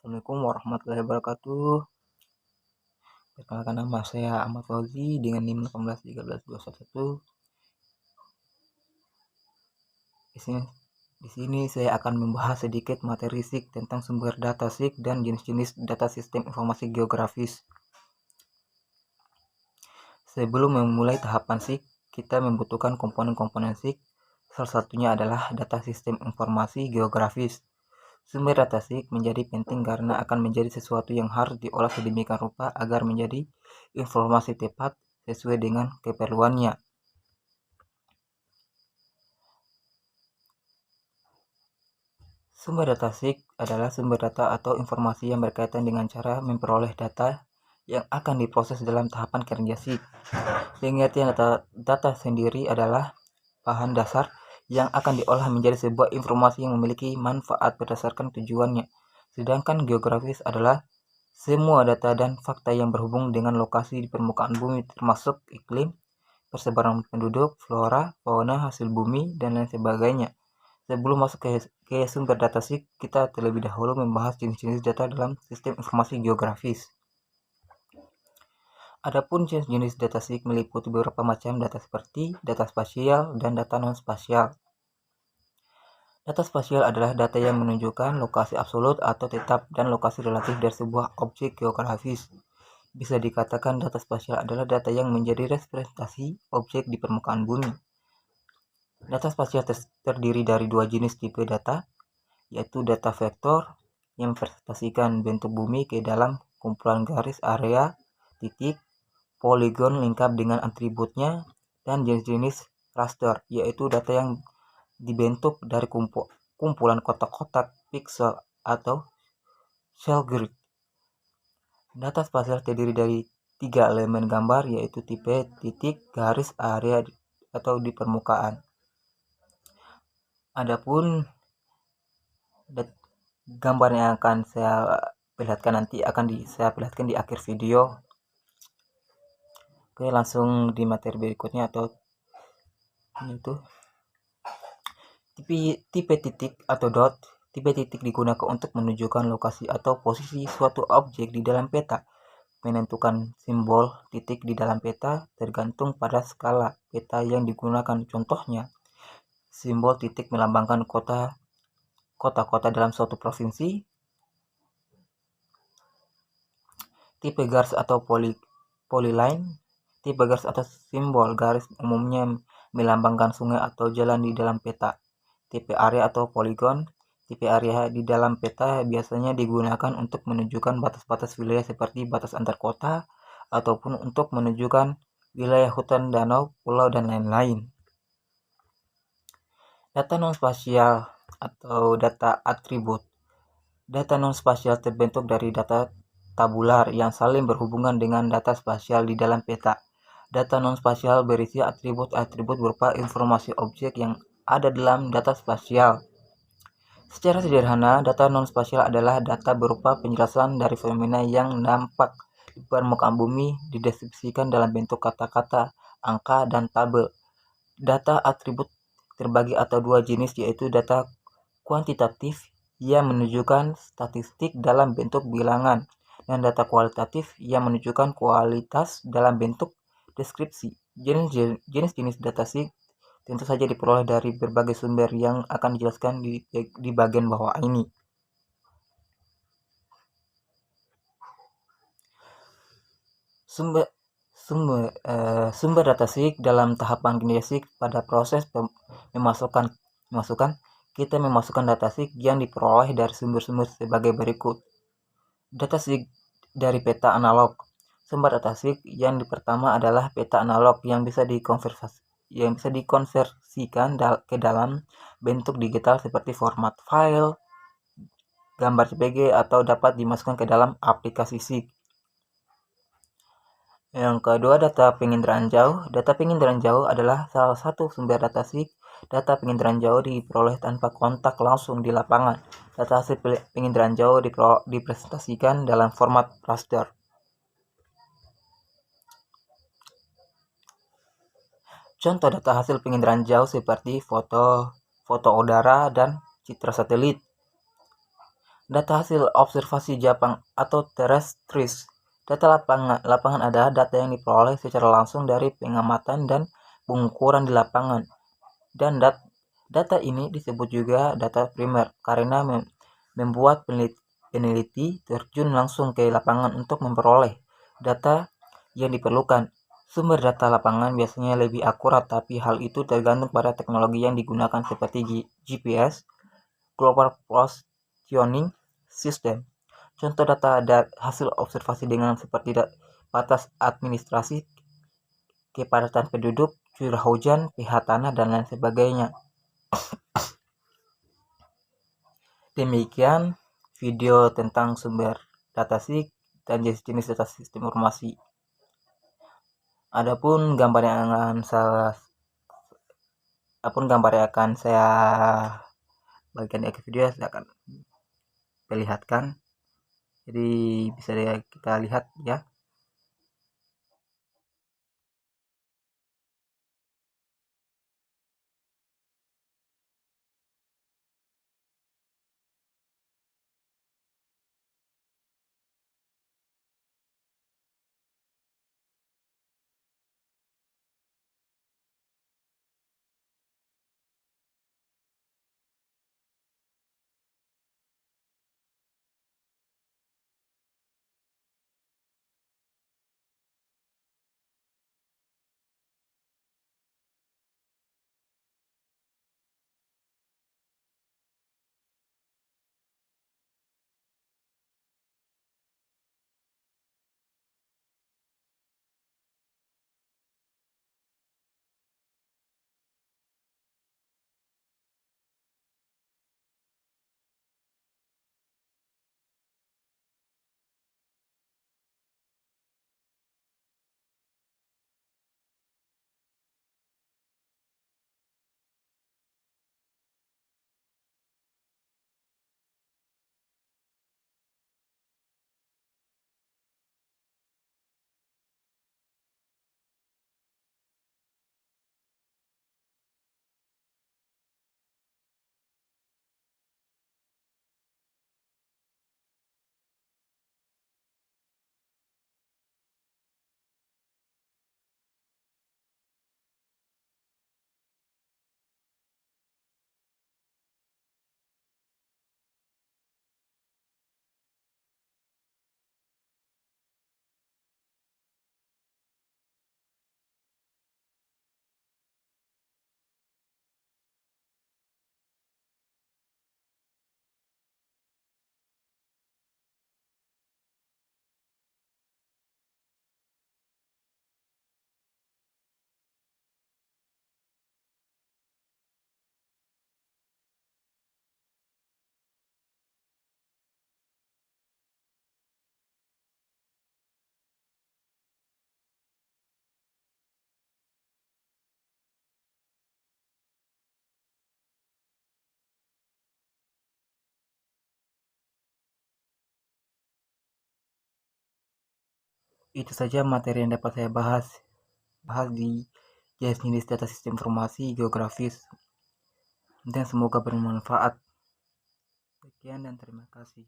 Assalamualaikum warahmatullahi wabarakatuh. Perkenalkan, nama saya Ahmad Fauzi dengan NIM 1813211. Di sini saya akan membahas sedikit materi SIG tentang sumber data SIG dan jenis-jenis data sistem informasi geografis. Sebelum memulai tahapan SIG, kita membutuhkan komponen-komponen SIG. Salah satunya adalah data sistem informasi geografis. Sumber data SIG menjadi penting karena akan menjadi sesuatu yang harus diolah sedemikian rupa agar menjadi informasi tepat sesuai dengan keperluannya. Sumber data SIG adalah sumber data atau informasi yang berkaitan dengan cara memperoleh data yang akan diproses dalam tahapan kerja SIG. Pengertian data sendiri adalah bahan dasar yang akan diolah menjadi sebuah informasi yang memiliki manfaat berdasarkan tujuannya. Sedangkan geografis adalah semua data dan fakta yang berhubung dengan lokasi di permukaan bumi, termasuk iklim, persebaran penduduk, flora, fauna, hasil bumi, dan lain sebagainya. Sebelum masuk ke sumber data SIG, kita terlebih dahulu membahas jenis-jenis data dalam sistem informasi geografis. Adapun jenis-jenis data SIG meliputi beberapa macam data seperti data spasial dan data non-spasial. Data spasial adalah data yang menunjukkan lokasi absolut atau tetap dan lokasi relatif dari sebuah objek geografis. Bisa dikatakan data spasial adalah data yang menjadi representasi objek di permukaan bumi. Data spasial terdiri dari dua jenis tipe data, yaitu data vektor yang merepresentasikan bentuk bumi ke dalam kumpulan garis, area, titik, poligon lengkap dengan atributnya, dan jenis-jenis raster, yaitu data yang dibentuk dari kumpulan kotak-kotak, pixel, atau cell grid. Data spasial terdiri dari 3 elemen gambar, yaitu tipe, titik, garis, area, atau di permukaan. Adapun gambar yang akan saya perlihatkan nanti saya perlihatkan di akhir video. Oke, langsung di materi berikutnya, atau itu tipe titik atau dot. Tipe titik digunakan untuk menunjukkan lokasi atau posisi suatu objek di dalam peta. Menentukan simbol titik di dalam peta tergantung pada skala peta yang digunakan. Contohnya, simbol titik melambangkan kota-kota dalam suatu provinsi. Tipe garis atau polyline. Tipe garis atau simbol garis umumnya melambangkan sungai atau jalan di dalam peta. Tipe area atau poligon. Tipe area di dalam peta biasanya digunakan untuk menunjukkan batas-batas wilayah seperti batas antar kota ataupun untuk menunjukkan wilayah hutan, danau, pulau, dan lain-lain. Data non-spasial atau data atribut. Data non-spasial terbentuk dari data tabular yang saling berhubungan dengan data spasial di dalam peta. Data non-spasial berisi atribut-atribut berupa informasi objek yang ada dalam data spasial. Secara sederhana, data non-spasial adalah data berupa penjelasan dari fenomena yang nampak di permukaan bumi dideskripsikan dalam bentuk kata-kata, angka, dan tabel. Data atribut terbagi atau dua jenis, yaitu data kuantitatif yang menunjukkan statistik dalam bentuk bilangan dan data kualitatif yang menunjukkan kualitas dalam bentuk deskripsi. Jenis-jenis data SIG tentu saja diperoleh dari berbagai sumber yang akan dijelaskan di bagian bawah ini. Sumber data SIG dalam tahapan kinerja SIG. Pada proses kita memasukkan data SIG yang diperoleh dari sumber-sumber sebagai berikut. Data SIG dari peta analog. Sumber data SIG yang pertama adalah peta analog yang bisa dikonversikan ke dalam bentuk digital seperti format file, gambar JPG, atau dapat dimasukkan ke dalam aplikasi SIG. Yang kedua, data penginderaan jauh. Data penginderaan jauh adalah salah satu sumber data SIG. Data penginderaan jauh diperoleh tanpa kontak langsung di lapangan. Data hasil penginderaan jauh dipresentasikan dalam format raster. Contoh data hasil penginderaan jauh seperti foto udara dan citra satelit. Data hasil observasi Jepang atau terrestris. Data lapangan adalah data yang diperoleh secara langsung dari pengamatan dan pengukuran di lapangan. Dan data ini disebut juga data primer karena membuat peneliti terjun langsung ke lapangan untuk memperoleh data yang diperlukan. Sumber data lapangan biasanya lebih akurat, tapi hal itu tergantung pada teknologi yang digunakan seperti GPS, Global Positioning System. Contoh data hasil observasi dengan seperti batas administrasi, kepadatan penduduk, curah hujan, pH tanah, dan lain sebagainya. Demikian video tentang sumber data SIG dan jenis-jenis data sistem informasi. Adapun gambar yang akan saya bagikan di akhir video, saya akan perlihatkan. Jadi bisa kita lihat ya. Itu saja materi yang dapat saya bahas di jenis data sistem informasi geografis, dan semoga bermanfaat. Sekian dan terima kasih.